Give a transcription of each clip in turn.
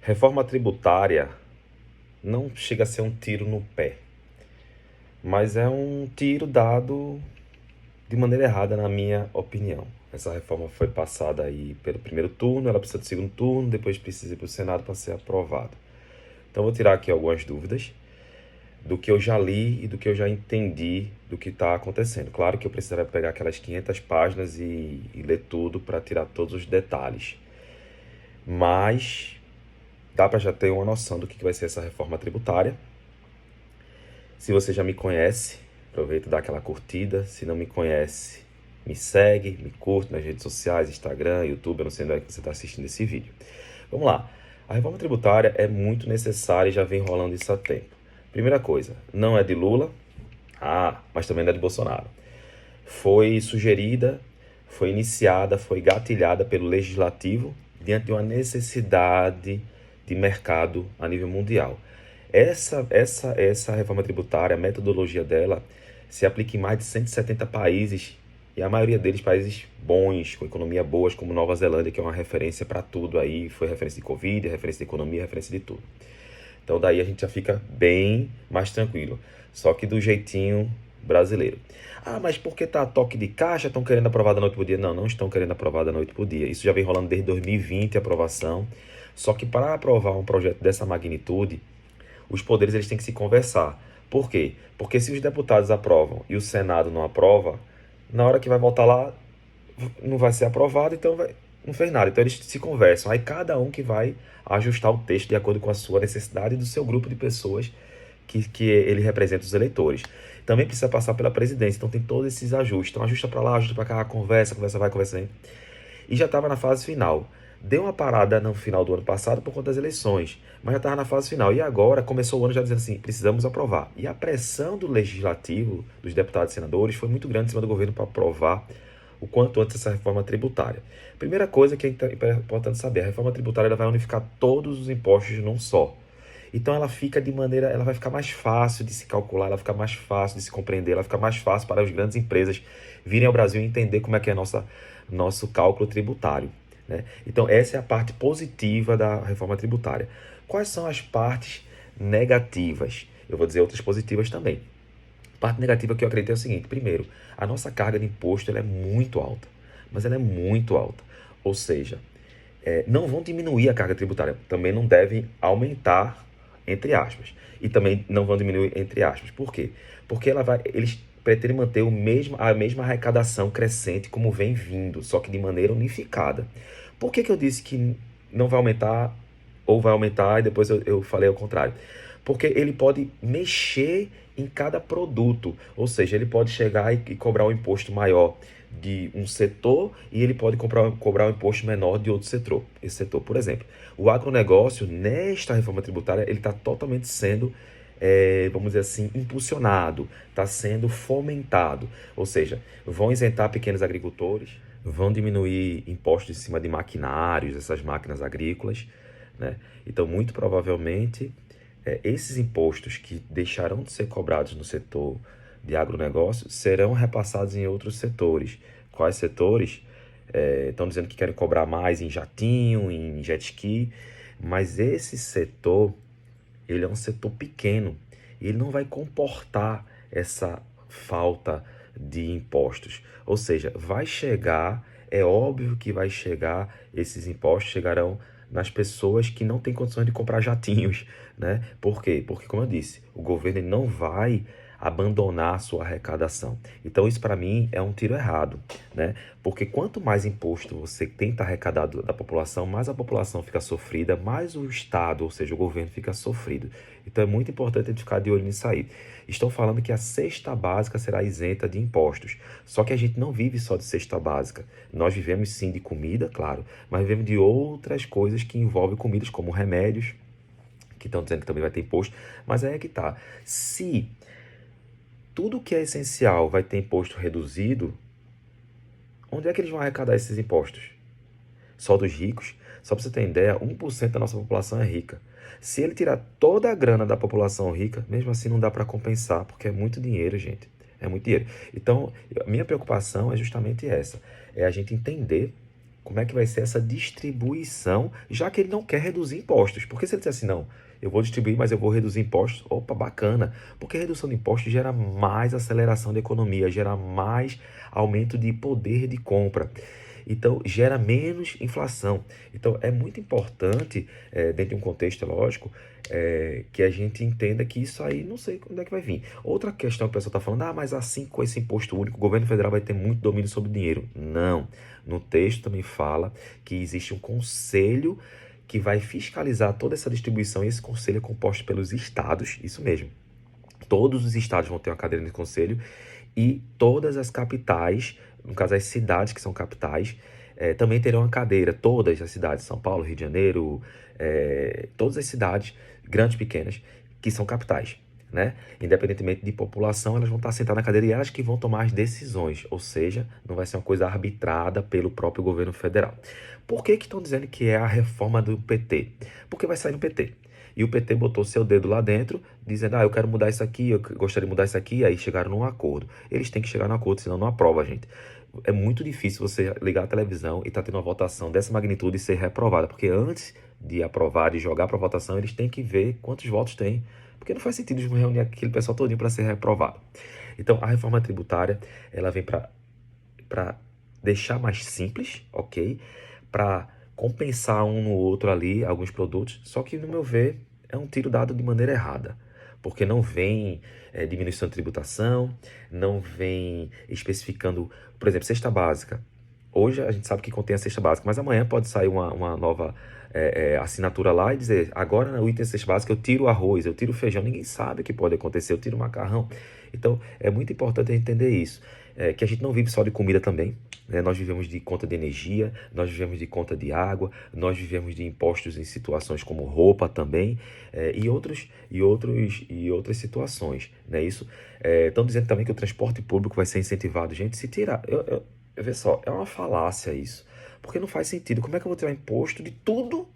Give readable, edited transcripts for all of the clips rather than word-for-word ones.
Reforma tributária não chega a ser um tiro no pé, mas é um tiro dado de maneira errada, na minha opinião. Essa reforma foi passada aí pelo primeiro turno, ela precisa do segundo turno, depois precisa ir para o Senado para ser aprovada. Então vou tirar aqui algumas dúvidas do que eu já li e do que eu já entendi do que está acontecendo. Claro que eu precisaria pegar aquelas 500 páginas e ler tudo para tirar todos os detalhes, mas dá para já ter uma noção do que vai ser essa reforma tributária. Se você já me conhece, aproveita e dá aquela curtida. Se não me conhece, me segue, me curte nas redes sociais, Instagram, YouTube, eu não sei onde é que você está assistindo esse vídeo. Vamos lá. A reforma tributária é muito necessária e já vem rolando isso há tempo. Primeira coisa, não é de Lula, mas também não é de Bolsonaro. Foi sugerida, foi iniciada, foi gatilhada pelo Legislativo diante de uma necessidade de mercado a nível mundial. Essa reforma tributária, a metodologia dela, se aplica em mais de 170 países, e a maioria deles países bons, com economia boas, como Nova Zelândia, que é uma referência para tudo aí, foi referência de Covid, referência de economia, referência de tudo. Então daí a gente já fica bem mais tranquilo, só que do jeitinho brasileiro. Mas porque tá a toque de caixa, estão querendo aprovar da noite pro dia? Não, não estão querendo aprovar da noite pro dia. Isso já vem rolando desde 2020 a aprovação. Só que para aprovar um projeto dessa magnitude, os poderes eles têm que se conversar. Por quê? Porque se os deputados aprovam e o Senado não aprova, na hora que vai voltar lá, não vai ser aprovado, então não fez nada. Então eles se conversam. Aí cada um que vai ajustar o texto de acordo com a sua necessidade e do seu grupo de pessoas que ele representa os eleitores. Também precisa passar pela presidência, então tem todos esses ajustes. Então ajusta para lá, ajusta para cá, conversa vai, conversa aí. E já estava na fase final. Deu uma parada no final do ano passado por conta das eleições, mas já estava na fase final. E agora começou o ano já dizendo assim, precisamos aprovar. E a pressão do legislativo, dos deputados e senadores, foi muito grande em cima do governo para aprovar o quanto antes essa reforma tributária. Primeira coisa que é importante saber, a reforma tributária ela vai unificar todos os impostos num só. Então ela vai ficar mais fácil de se calcular, ela fica mais fácil de se compreender, ela fica mais fácil para as grandes empresas virem ao Brasil e entender como é que é nosso cálculo tributário, né? Então essa é a parte positiva da reforma tributária. Quais são as partes negativas? Eu vou dizer outras positivas também. A parte negativa que eu acredito é o seguinte: primeiro, a nossa carga de imposto ela é muito alta, mas ela é muito alta. Ou seja, não vão diminuir a carga tributária, também não devem aumentar, entre aspas, e também não vão diminuir, entre aspas. Por quê? Porque eles pretendem manter a mesma arrecadação crescente como vem vindo, só que de maneira unificada. Por que eu disse que não vai aumentar ou vai aumentar e depois eu falei ao contrário? Porque ele pode mexer em cada produto, ou seja, ele pode chegar e cobrar um imposto maior de um setor e ele pode cobrar um imposto menor de outro setor. Esse setor, por exemplo, o agronegócio, nesta reforma tributária, ele está totalmente sendo, vamos dizer assim, impulsionado, está sendo fomentado. Ou seja, vão isentar pequenos agricultores, vão diminuir impostos em cima de maquinários, essas máquinas agrícolas, né? Então, muito provavelmente, esses impostos que deixarão de ser cobrados no setor de agronegócio serão repassados em outros setores. Quais setores? Estão dizendo que querem cobrar mais em jatinho, em jet ski, mas esse setor, ele é um setor pequeno e ele não vai comportar essa falta de impostos. Ou seja, vai chegar, é óbvio que vai chegar, esses impostos chegarão nas pessoas que não têm condições de comprar jatinhos, né? Por quê? Porque, como eu disse, o governo não vai abandonar a sua arrecadação. Então, isso para mim é um tiro errado, né? Porque quanto mais imposto você tenta arrecadar da população, mais a população fica sofrida, mais o Estado, ou seja, o governo, fica sofrido. Então, é muito importante a gente ficar de olho nisso aí. Estão falando que a cesta básica será isenta de impostos. Só que a gente não vive só de cesta básica. Nós vivemos sim de comida, claro, mas vivemos de outras coisas que envolvem comidas, como remédios, que estão dizendo que também vai ter imposto. Mas aí é que tá. Se tudo que é essencial vai ter imposto reduzido, onde é que eles vão arrecadar esses impostos? Só dos ricos? Só para você ter ideia, 1% da nossa população é rica. Se ele tirar toda a grana da população rica, mesmo assim não dá para compensar, porque é muito dinheiro, gente. É muito dinheiro. Então, a minha preocupação é justamente essa. É a gente entender como é que vai ser essa distribuição, já que ele não quer reduzir impostos. Porque se ele disser assim, não, eu vou distribuir, mas eu vou reduzir impostos, opa, bacana. Porque redução de impostos gera mais aceleração da economia, gera mais aumento de poder de compra. Então, gera menos inflação. Então, é muito importante, dentro de um contexto, lógico, que a gente entenda que isso aí, não sei onde é que vai vir. Outra questão que o pessoal está falando, mas assim, com esse imposto único, o governo federal vai ter muito domínio sobre o dinheiro. Não. No texto também fala que existe um conselho que vai fiscalizar toda essa distribuição, e esse conselho é composto pelos estados, isso mesmo. Todos os estados vão ter uma cadeira nesse conselho e todas as capitais, no caso as cidades que são capitais, também terão uma cadeira. Todas as cidades, São Paulo, Rio de Janeiro, todas as cidades, grandes e pequenas, que são capitais, né? Independentemente de população, elas vão estar sentadas na cadeira e elas que vão tomar as decisões, ou seja, não vai ser uma coisa arbitrada pelo próprio governo federal. Por que estão dizendo que é a reforma do PT? Porque vai sair no PT. E o PT botou seu dedo lá dentro, dizendo, eu quero mudar isso aqui, eu gostaria de mudar isso aqui, e aí chegaram num acordo. Eles têm que chegar num acordo, senão não aprova, gente. É muito difícil você ligar a televisão e tá tendo uma votação dessa magnitude e ser reprovada, porque antes de aprovar e jogar para votação, eles têm que ver quantos votos tem, porque não faz sentido reunir aquele pessoal todinho para ser reprovado. Então, a reforma tributária, ela vem para deixar mais simples, ok? Para compensar um no outro ali, alguns produtos, só que, no meu ver, é um tiro dado de maneira errada, porque não vem diminuição de tributação, não vem especificando, por exemplo, cesta básica. Hoje a gente sabe que contém a cesta básica, mas amanhã pode sair uma nova assinatura lá e dizer, agora no item cesta básica eu tiro o arroz, eu tiro o feijão, ninguém sabe o que pode acontecer, eu tiro o macarrão. Então é muito importante entender isso, que a gente não vive só de comida também, né? Nós vivemos de conta de energia, nós vivemos de conta de água, nós vivemos de impostos em situações como roupa também, e outras situações, né? Isso, estão dizendo também que o transporte público vai ser incentivado. Gente, se tirar, vê só, é uma falácia isso, porque não faz sentido. Como é que eu vou tirar imposto de tudo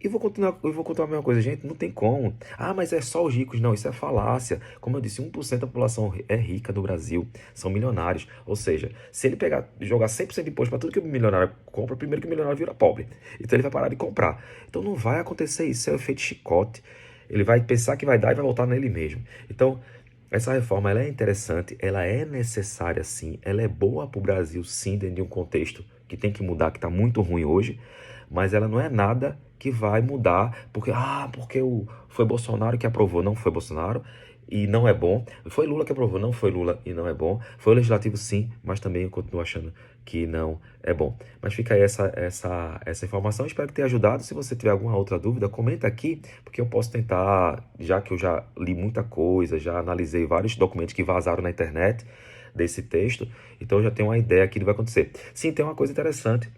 e vou continuar a mesma coisa? Gente, não tem como. Mas é só os ricos. Não, isso é falácia. Como eu disse, 1% da população é rica do Brasil, são milionários. Ou seja, se ele jogar 100% de imposto para tudo que o milionário compra, primeiro que o milionário vira pobre. Então ele vai parar de comprar. Então não vai acontecer isso, é o efeito chicote. Ele vai pensar que vai dar e vai voltar nele mesmo. Então, essa reforma ela é interessante, ela é necessária sim, ela é boa para o Brasil sim, dentro de um contexto que tem que mudar, que está muito ruim hoje, mas ela não é nada que vai mudar, porque foi Bolsonaro que aprovou, não foi Bolsonaro e não é bom. Foi Lula que aprovou, não foi Lula e não é bom. Foi o Legislativo sim, mas também eu continuo achando que não é bom. Mas fica aí essa informação, espero que tenha ajudado. Se você tiver alguma outra dúvida, comenta aqui, porque eu posso tentar, já que eu já li muita coisa, já analisei vários documentos que vazaram na internet desse texto, então eu já tenho uma ideia aqui do que vai acontecer. Sim, tem uma coisa interessante,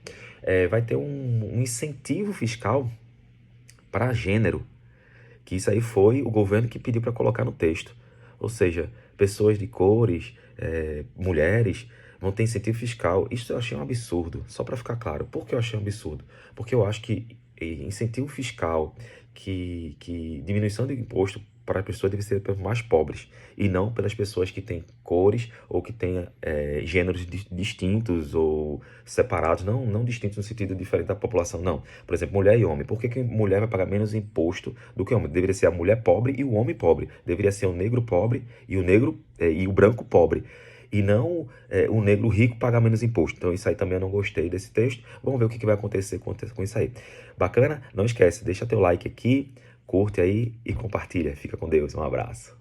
vai ter um incentivo fiscal para gênero, que isso aí foi o governo que pediu para colocar no texto. Ou seja, pessoas de cores, mulheres, vão ter incentivo fiscal. Isso eu achei um absurdo, só para ficar claro. Por que eu achei um absurdo? Porque eu acho que incentivo fiscal, que diminuição de imposto para as pessoas deve ser pelos mais pobres e não pelas pessoas que têm cores ou que têm gêneros distintos ou separados, não distintos no sentido diferente da população, não. Por exemplo, mulher e homem. Por que mulher vai pagar menos imposto do que homem? Deveria ser a mulher pobre e o homem pobre. Deveria ser o negro pobre e o branco pobre. E não o negro rico pagar menos imposto. Então isso aí também eu não gostei desse texto. Vamos ver o que vai acontecer com isso aí. Bacana? Não esquece, deixa teu like aqui, curte aí e compartilha. Fica com Deus. Um abraço.